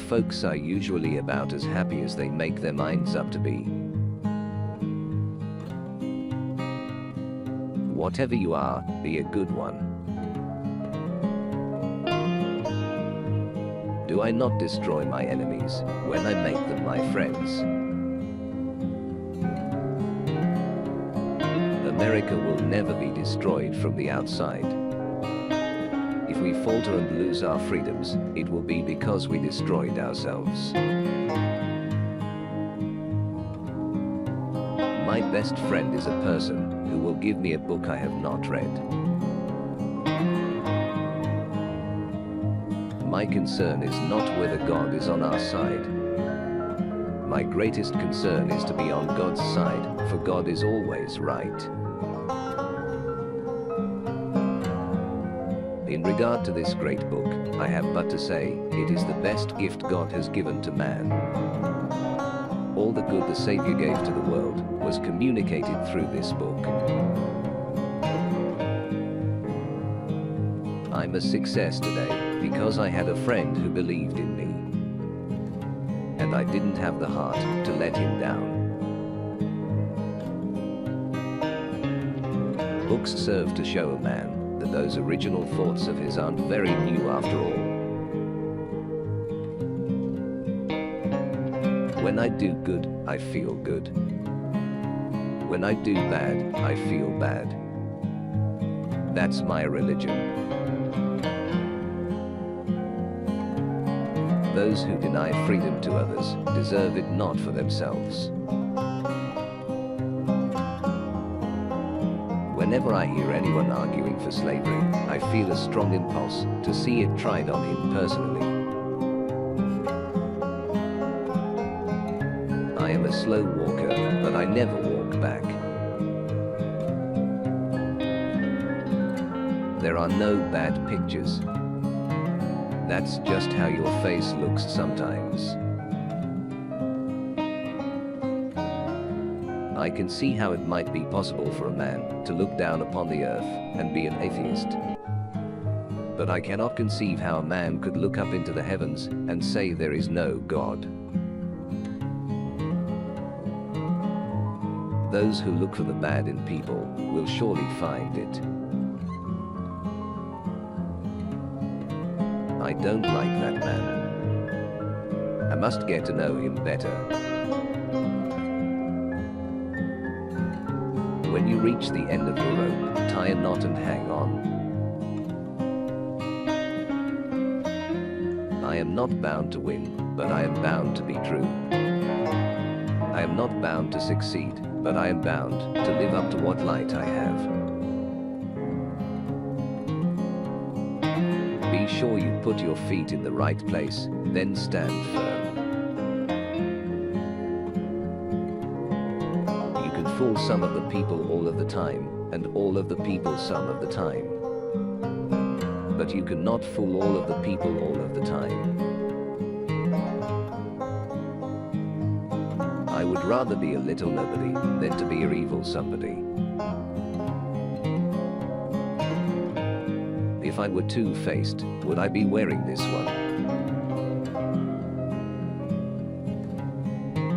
folks are usually about as happy as they make their minds up to be. Whatever you are, be a good one. Do I not destroy my enemies when I make them my friends? America will never be destroyed from the outside. If we falter and lose our freedoms, it will be because we destroyed ourselves. My best friend is a person who will give me a book I have not read. My concern is not whether God is on our side. My greatest concern is to be on God's side, for God is always right. In regard to this great book, I have but to say, it is the best gift God has given to man. All the good the Savior gave to the world was communicated through this book. I'm a success today because I had a friend who believed in me. And I didn't have the heart to let him down. Books serve to show a man that those original thoughts of his aren't very new after all. When I do good, I feel good. When I do bad, I feel bad. That's my religion. Those who deny freedom to others deserve it not for themselves. Whenever I hear anyone arguing for slavery, I feel a strong impulse to see it tried on him personally. I am a slow walker, but I never walk back. There are no bad pictures. That's just how your face looks sometimes. I can see how it might be possible for a man to look down upon the earth and be an atheist. But I cannot conceive how a man could look up into the heavens and say there is no God. Those who look for the bad in people will surely find it. I don't like that man. I must get to know him better. When you reach the end of the rope, tie a knot and hang on. I am not bound to win, but I am bound to be true. I am not bound to succeed, but I am bound to live up to what light I have. Be sure you put your feet in the right place, then stand firm. You can fool some of the people all of the time, and all of the people some of the time. But you cannot fool all of the people all of the time. I would rather be a little nobody than to be an evil somebody. If I were two-faced, would I be wearing this one?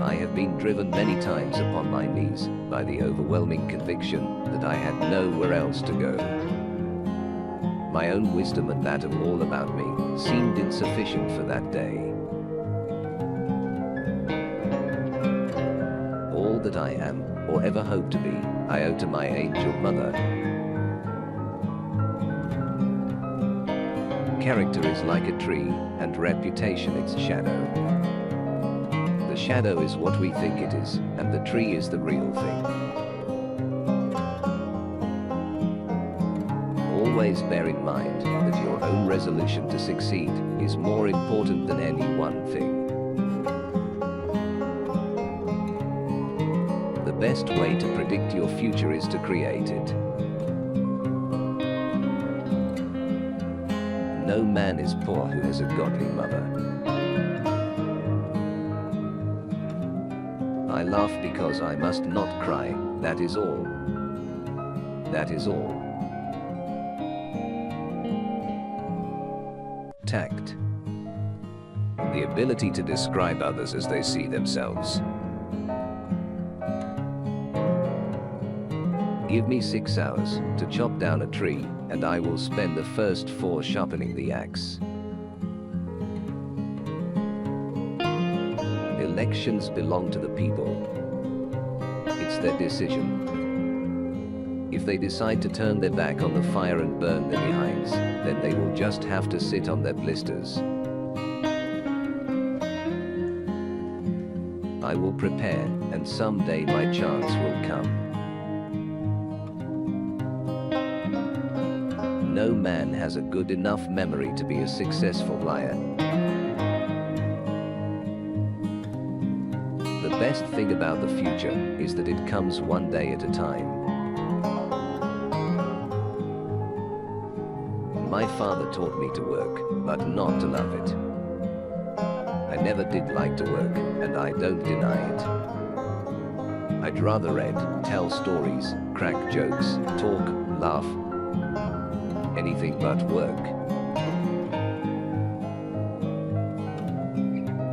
I have been driven many times upon my knees by the overwhelming conviction that I had nowhere else to go. My own wisdom and that of all about me seemed insufficient for that day. All that I am, or ever hope to be, I owe to my angel mother. Character is like a tree, and reputation its shadow. The shadow is what we think it is, and the tree is the real thing. Always bear in mind that your own resolution to succeed is more important than any one thing. The best way to predict your future is to create it. No man is poor who has a godly mother. I laugh because I must not cry, that is all. That is all. Tact. The ability to describe others as they see themselves. Give me 6 hours to chop down a tree, and I will spend the first 4 sharpening the axe. Elections belong to the people. It's their decision. If they decide to turn their back on the fire and burn their behinds, then they will just have to sit on their blisters. I will prepare, and someday my chance will come. No man has a good enough memory to be a successful liar. The best thing about the future is that it comes one day at a time. My father taught me to work, but not to love it. I never did like to work, and I don't deny it. I'd rather read, tell stories, crack jokes, talk, laugh. Anything but work.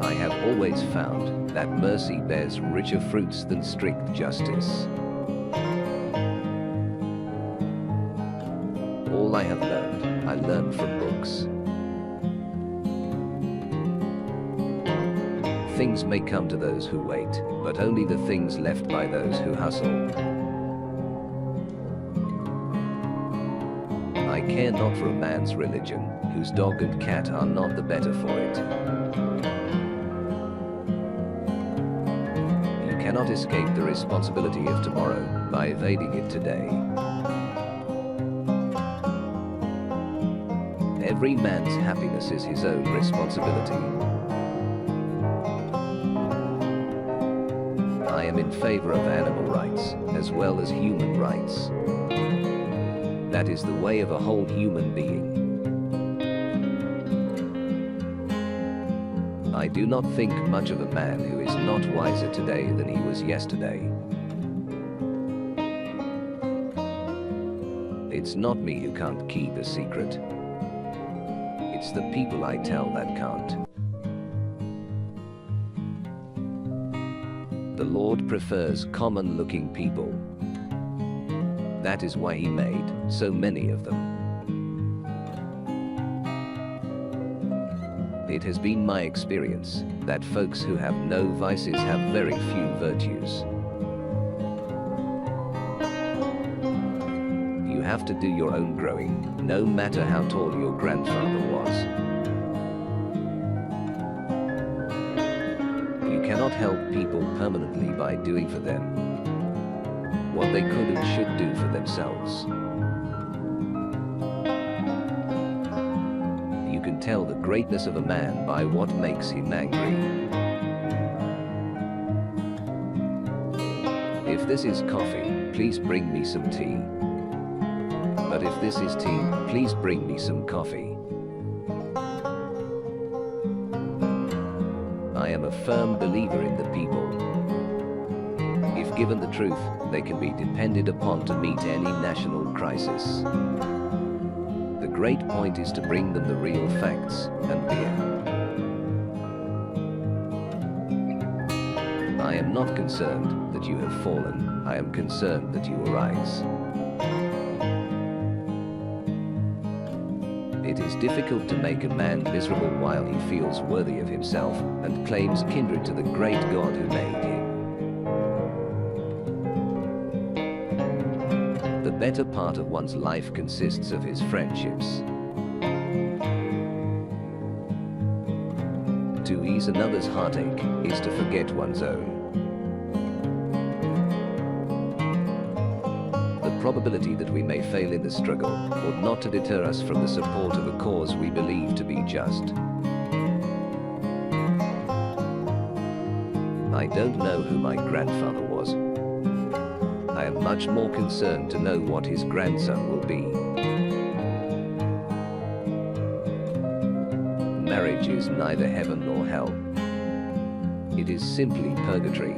I have always found that mercy bears richer fruits than strict justice. All I have learned, I learned from books. Things may come to those who wait, but only the things left by those who hustle. I care not for a man's religion, whose dog and cat are not the better for it. You cannot escape the responsibility of tomorrow by evading it today. Every man's happiness is his own responsibility. I am in favor of animal rights, as well as human rights. That is the way of a whole human being. I do not think much of a man who is not wiser today than he was yesterday. It's not me who can't keep a secret. It's the people I tell that can't. The Lord prefers common-looking people. That is why he made so many of them. It has been my experience that folks who have no vices have very few virtues. You have to do your own growing, no matter how tall your grandfather was. You cannot help people permanently by doing for them what they could and should do for themselves. You can tell the greatness of a man by what makes him angry. If this is coffee, please bring me some tea. But if this is tea, please bring me some coffee. I am a firm believer in the people. If given the truth, they can be depended upon to meet any national crisis. The great point is to bring them the real facts and beer. I am not concerned that you have fallen, I am concerned that you arise. It is difficult to make a man miserable while he feels worthy of himself and claims kindred to the great God who made him. The better part of one's life consists of his friendships. To ease another's heartache is to forget one's own. The probability that we may fail in the struggle ought not to deter us from the support of a cause we believe to be just. I don't know who my grandfather was. I am much more concerned to know what his grandson will be. Marriage is neither heaven nor hell. It is simply purgatory.